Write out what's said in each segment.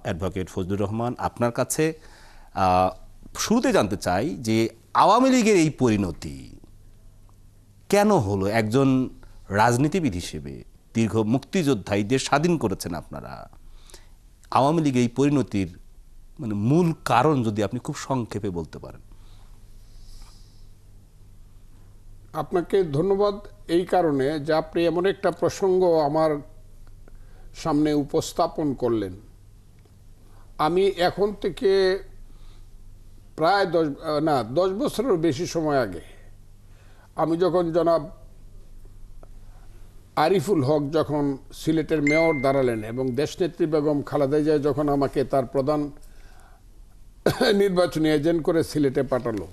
Advocate Fazlur Rahman, আপনার কাছে শুরুতে জানতে চাই যে আওয়ামী লীগের এই পরিণতি কেন হলো? একজন রাজনীতিবিদ হিসেবে, দীর্ঘ মুক্তিযোদ্ধা, এই দেশ স্বাধীন করেছেন আপনারা, আওয়ামী লীগের এই পরিণতির মানে মূল কারণ যদি আপনি খুব সংক্ষেপে বলতে পারেন। আপনাকে ধন্যবাদ এই কারণে যে আপনি এমন একটা প্রসঙ্গ আমার সামনে উপস্থাপন করলেন। আমি এখন থেকে প্রায় 10 বছরের বেশি সময় আগে আমি যখন জনাব আরিফুল হক যখন সিলেটের মেয়র দাঁড়ালেন এবং দেশনেত্রী বেগম খালেদা জিয়া যখন আমাকে তার প্রধান নির্বাচনী এজেন্ট করে সিলেটে পাঠালো,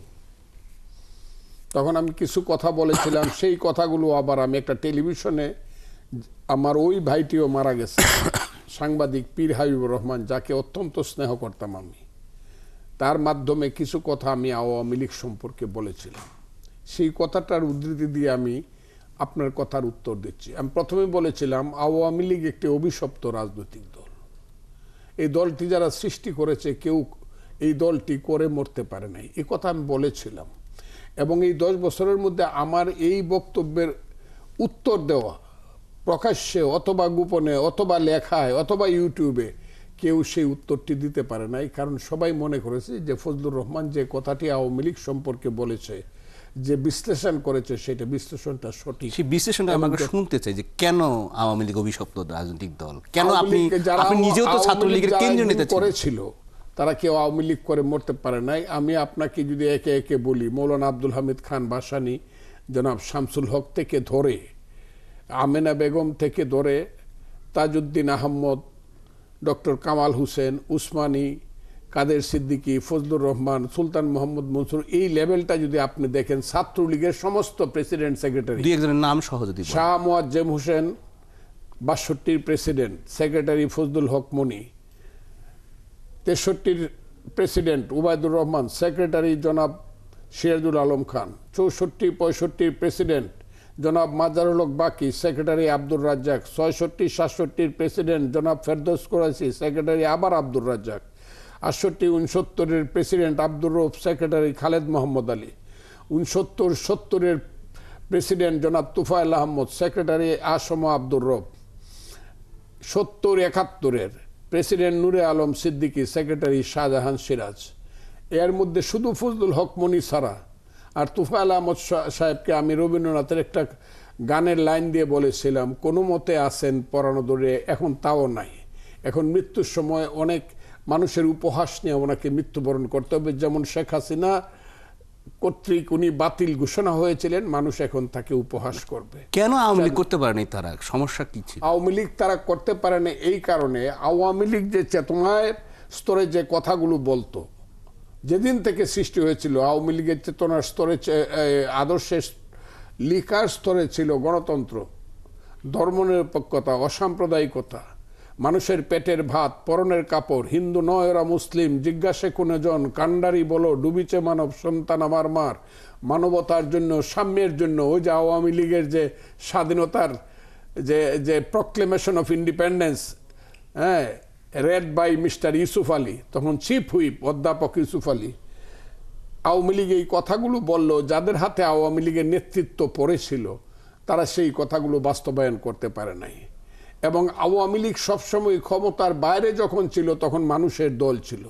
তখন আমি কিছু কথা বলেছিলাম। সেই কথাগুলো আবার আমি একটা টেলিভিশনে, আমার ওই ভাইটিও মারা গেছে, সাংবাদিক পীর হাবিবুর রহমান, যাকে অত্যন্ত স্নেহ করতাম আমি, তার মাধ্যমে কিছু কথা আমি আওয়ামী লীগ সম্পর্কে বলেছিলাম। সেই কথাটার উদ্ধৃতি দিয়ে আমি আপনার কথার উত্তর দিচ্ছি। আমি প্রথমে বলেছিলাম আওয়ামী লীগ একটি অভিশপ্ত রাজনৈতিক দল। এই দলটি যারা সৃষ্টি করেছে কেউ এই দলটি করে মরতে পারে নাই, এই কথা আমি বলেছিলাম। এবং এই 10 বছরের মধ্যে আমার এই বক্তব্যের উত্তর দেওয়া প্রকাশ্যে অথবা গোপনে অথবা লেখায় অথবা ইউটিউবে কেউ সেই উত্তরটি দিতে পারে নাই, কারণ সবাই মনে করেছে যে ফজলুর রহমান যে কথাটি আওয়ামী লীগ সম্পর্কে বলেছে, যে বিশ্লেষণ করেছে, সেটা বিশ্লেষণটা সঠিক। সেই বিশ্লেষণটা আমাকে শুনতে চাই যে কেন আওয়ামী লীগ অভিশপ্ত রাজনৈতিক দল, কেন আপনি নিজেও তো ছাত্রলীগের কেন্দ্রীয় নেতা করেছিল, তারা কেউ আওয়ামী লীগ করে মরতে পারে নাই। আমি আপনাকে যদি একে একে বলি, মৌলানা আব্দুল হামিদ খান ভাসানী, জনাব শামসুল হক থেকে ধরে, আমেনা বেগম থেকে ধরে, তাজউদ্দিন আহমদ, ডক্টর কামাল হোসেন, উসমানী, কাদের সিদ্দিকী, ফজলুর রহমান, সুলতান মোহাম্মদ মনসুর, এই লেভেলটা যদি আপনি দেখেন, ছাত্রলীগের সমস্ত প্রেসিডেন্ট সেক্রেটারি, দুই একজনের নাম সহ যদি শাহ মোয়াজ্জেম হোসেন ৬২-র প্রেসিডেন্ট, সেক্রেটারি ফজলুল হক মনি, ৬৩-র প্রেসিডেন্ট উবায়দুর রহমান, সেক্রেটারি জনাব সিরাজুল আলম খান, ৬৪-৬৫-র প্রেসিডেন্ট জনাব মাজারুল হক বাকি, সেক্রেটারি আব্দুর রাজ্জাক, ৬৬-৬৭-র প্রেসিডেন্ট জনাব ফেরদৌস কুরাইশি, সেক্রেটারি আবার আব্দুর রাজ্জাক, ৬৮-৬৯-র প্রেসিডেন্ট আব্দুর রউফ, সেক্রেটারি খালেদ মোহাম্মদ আলী, ৬৯-৭০-র প্রেসিডেন্ট জনাব তুফাইল আহমদ, সেক্রেটারি আসম আব্দুর রউফ, ৭০-৭১-র প্রেসিডেন্ট নূরে আলম সিদ্দিকী, সেক্রেটারি শাহজাহান সিরাজ। এর মধ্যে শুধু ফজলুল হক মনি ছাড়া আর তুফাইল আহমদ সাহেবকে আমি রবীন্দ্রনাথের একটা গানের লাইন দিয়ে বলেছিলাম, কোনো মতে আসেন পরানো দরে, এখন তাও নাই। এখন মৃত্যুর সময় অনেক মানুষের উপহাস নিয়ে ওনাকে মৃত্যুবরণ করতে হবে। যেমন শেখ হাসিনা কর্তৃক উনি বাতিল ঘোষণা হয়েছিলেন, মানুষ এখন তাকে উপহাস করবে। কেন আওয়ামী লীগ করতে পারেনি? তারা সমস্যা কি ছিল? আওয়ামী লীগ তারা করতে পারেনি এই কারণে, আওয়ামী লীগ যে চেতনার স্তরে যে কথাগুলো বলতো, যেদিন থেকে সৃষ্টি হয়েছিল আওয়ামী লীগের চেতনার স্তরে, আদর্শের লিখার স্তরে ছিল গণতন্ত্র, ধর্মনিরপেক্ষতা, অসাম্প্রদায়িকতা, মানুষের পেটের ভাত, পরনের কাপড়, হিন্দু নয় ওরা মুসলিম, জিজ্ঞাসে কোনে জন, কান্ডারি বলো, ডুবিছে মানব সন্তান আমার মার, মানবতার জন্য, সাম্যের জন্য। ওই যে আওয়ামী লীগের যে স্বাধীনতার যে প্রক্লেমেশন অফ ইন্ডিপেন্ডেন্স, হ্যাঁ, read by mister Yusuf Ali, তখন চিফ হুইপ অধ্যাপক ইউসুফ আলী, আওয়ামী লীগ এই কথাগুলো বলল। যাদের হাতে আওয়ামী লীগের নেতৃত্ব পড়েছিল তারা সেই কথাগুলো বাস্তবায়ন করতে পারে নাই। এবং আওয়ামী লীগ সবসময় ক্ষমতার বাইরে যখন ছিল তখন মানুষের দল ছিল,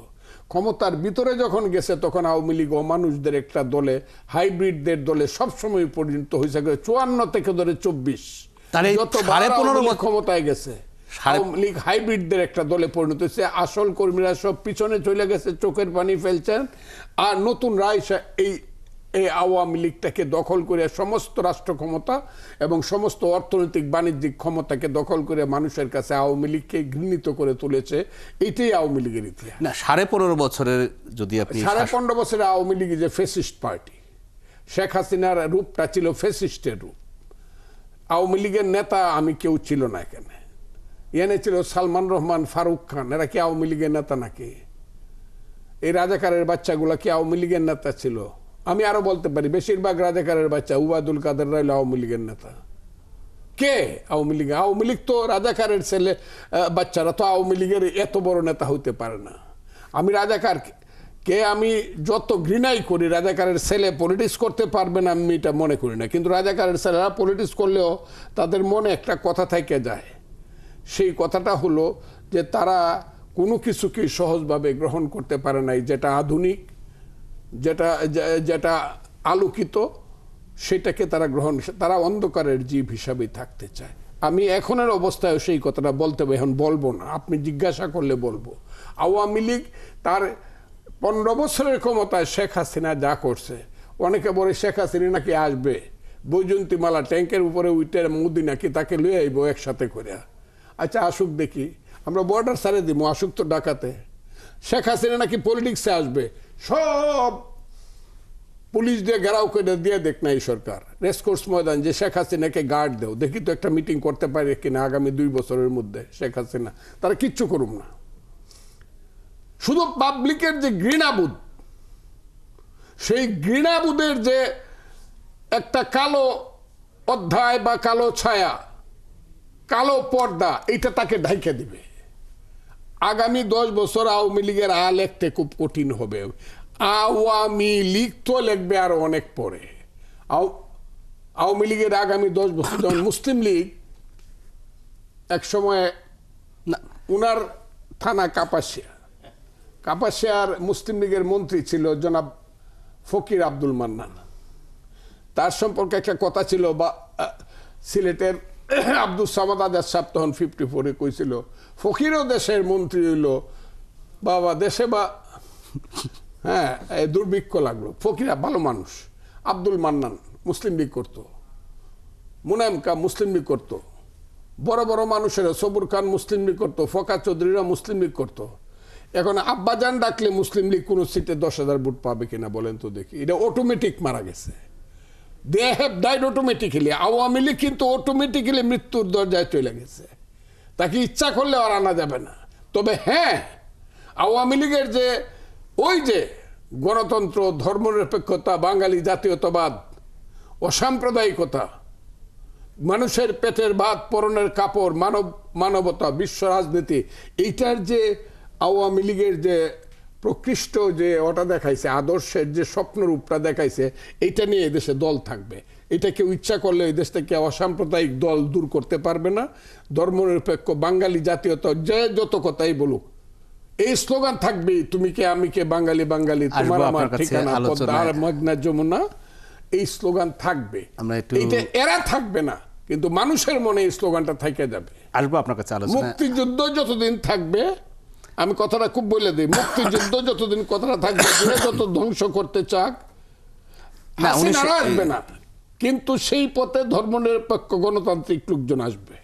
ক্ষমতার ভিতরে যখন গেছে তখন আওয়ামী লীগ অমানুষদের একটা দলে, হাইব্রিডদের দলে সবসময় পরিণত হয়েছে। ৫৪ থেকে ধরে ২৪ ক্ষমতায় গেছে, আওয়ামী লীগ হাইব্রিডদের একটা দলে পরিণত হয়েছে। আসল কর্মীরা সব পিছনে চলে গেছে, চোখের পানি ফেলছেন। আর নতুন রায় এই আওয়ামী লীগটাকে দখল করে সমস্ত রাষ্ট্র ক্ষমতা এবং সমস্ত অর্থনৈতিক বাণিজ্যিক ক্ষমতাকে দখল করে মানুষের কাছে আওয়ামী লীগকে ঘৃণিত করে তুলেছে। এটাই আওয়ামী লীগের ইতিহাস। না, ১৫.৫ বছরের যদি আপনি ১৫.৫ বছরে আওয়ামী লীগ যে ফ্যাসিস্ট পার্টি, শেখ হাসিনার রূপটা ছিল ফ্যাসিস্টের রূপ। আওয়ামী লীগের নেতা আমি কেউ ছিল না এখানে, এনে ছিল সালমান রহমান, ফারুক খান, এরা কি আওয়ামী লীগের নেতা নাকি? এই রাজাকারের বাচ্চাগুলা কি আওয়ামী লীগের নেতা ছিল? আমি আরো বলতে পারি, বেশিরভাগ রাজাকারের বাচ্চা, উবায়দুল কাদের রাইল আওয়ামী লীগের নেতা। কে আওয়ামী লীগ? আওয়ামী লীগ তো রাজাকারের ছেলে, বাচ্চারা তো আওয়ামী লীগের এত বড় নেতা হইতে পারে না। আমি রাজাকার কে আমি যত ঘৃণাই করি, রাজাকারের ছেলে পলিটিক্স করতে পারবে না আমি এটা মনে করি না। কিন্তু রাজাকারের ছেলেরা পলিটিক্স করলেও তাদের মনে একটা কথা থেকে যায়, সেই কথাটা হলো যে তারা কোনো কিছুকে সহজভাবে গ্রহণ করতে পারে নাই, যেটা আধুনিক, যেটা আলোকিত, সেটাকে তারা তারা অন্ধকারের জীব হিসাবে থাকতে চায়। আমি এখনের অবস্থায় সেই কথাটা বলতে হবে, এখন বলবো না, আপনি জিজ্ঞাসা করলে বলবো। আওয়ামী লীগ তার 15 বছরের ক্ষমতায় শেখ হাসিনা যা করছে, অনেকে বলে শেখ হাসিনা নাকি আসবে বৈজয়ন্তীমালা ট্যাঙ্কের উপরে উঠে মোদি নাকি তাকে লুয়ে আইব একসাথে করে। আচ্ছা আসুক দেখি, আমরা বর্ডার সারে দিব, আসুক তো ডাকাতে। শেখ হাসিনা নাকি পলিটিক্সে আসবে, সব পুলিশ দিয়ে ঘেরাও করে দিয়ে দেখ না এই সরকার রেসকোর্স ময়দান, যে শেখ হাসিনাকে গার্ড দেও, দেখি তো একটা মিটিং করতে পারে কিনা আগামী 2 বছরের মধ্যে শেখ হাসিনা। তারা কিচ্ছু করুম না। শুধু পাবলিকের যে ঘৃণাবোধ, সেই ঘৃণাবোধের যে একটা কালো অধ্যায় বা কালো ছায়া, কালো পর্দা, এটা তাকে ঢাইকে দিবে। আগামী 10 বছর আওয়ামী লীগের লিখতে খুব কঠিন হবে। আওয়ামী লীগ তো লিখবে আরো অনেক পরে। আওয়ামী লীগের আগামী 10 বছর, যেমন মুসলিম লীগ এক সময় উনার থানা কাপাসিয়ার মুসলিম লীগের মন্ত্রী ছিল জনাব ফকির আব্দুল মান্নান। তার সম্পর্কে একটা কথা ছিল, বা সিলেটের আব্দুল সামাদ আজাদ সাহেব তখন 54-এ কইছিল, ফকিরও দেশের মন্ত্রী হইল বাবা দেশে, বা হ্যাঁ দুর্ভিক্ষ লাগলো। ফকিরা ভালো মানুষ। আব্দুল মান্নান মুসলিম লীগ করতো, মুনায়েম কা মুসলিম লীগ করতো, বড় বড় মানুষেরা সবুর খান মুসলিম লীগ করতো, ফকা চৌধুরীরা মুসলিম লীগ করতো। এখন আব্বাজান ডাকলে মুসলিম লীগ কোন সিটে 10,000 ভোট পাবে কিনা বলেন তো দেখি। এটা অটোমেটিক মারা গেছে। They have died automatically. Awami League কিন্তু অটোমেটিক্যালি মৃত্যুর দরজায় চলে গেছে, তাকে ইচ্ছা করলে আর আনা যাবে না। তবে হ্যাঁ, আওয়ামী লীগের যে ওই যে গণতন্ত্র, ধর্মনিরপেক্ষতা, বাঙালি জাতীয়তাবাদ, অসাম্প্রদায়িকতা, মানুষের পেটের ভাত, পরনের কাপড়, মানবতা, বিশ্ব রাজনীতি, এইটার যে আওয়ামী লীগের যে প্রকৃষ্ট যে ওটা দেখাইছে, আদর্শের যে স্বপ্নরূপটা দেখাইছে, এইটা নিয়ে এদেশে দল থাকবে। এটা কেউ ইচ্ছা করলে এই দেশ থেকে অসাম্প্রদায়িক দল দূর করতে পারবে না। ধর্মনিরপেক্ষ, বাঙালি জাতীয়তা, যে যত কথাই বলুক, এই স্লোগান থাকবেই, তুমি কে আমি কে, বাঙালি বাঙালি, তোমার আমার ঠিকানা পদ্মা আর মেঘনা যমুনা, এই স্লোগান থাকবে। এইটা এরা থাকবে না, কিন্তু মানুষের মনে এই স্লোগানটা থেকে যাবে। আসবো আপনার কাছে আলোচনা। মুক্তিযুদ্ধ যতদিন থাকবে, আমি কথাটা খুব বলে দিই, মুক্তিযুদ্ধ যতদিন কথাটা থাকবে, যত ধ্বংস করতে চাক হাসিনা আসবে না, কিন্তু সেই পথে ধর্মনিরপেক্ষ গণতান্ত্রিক লোকজন আসবে।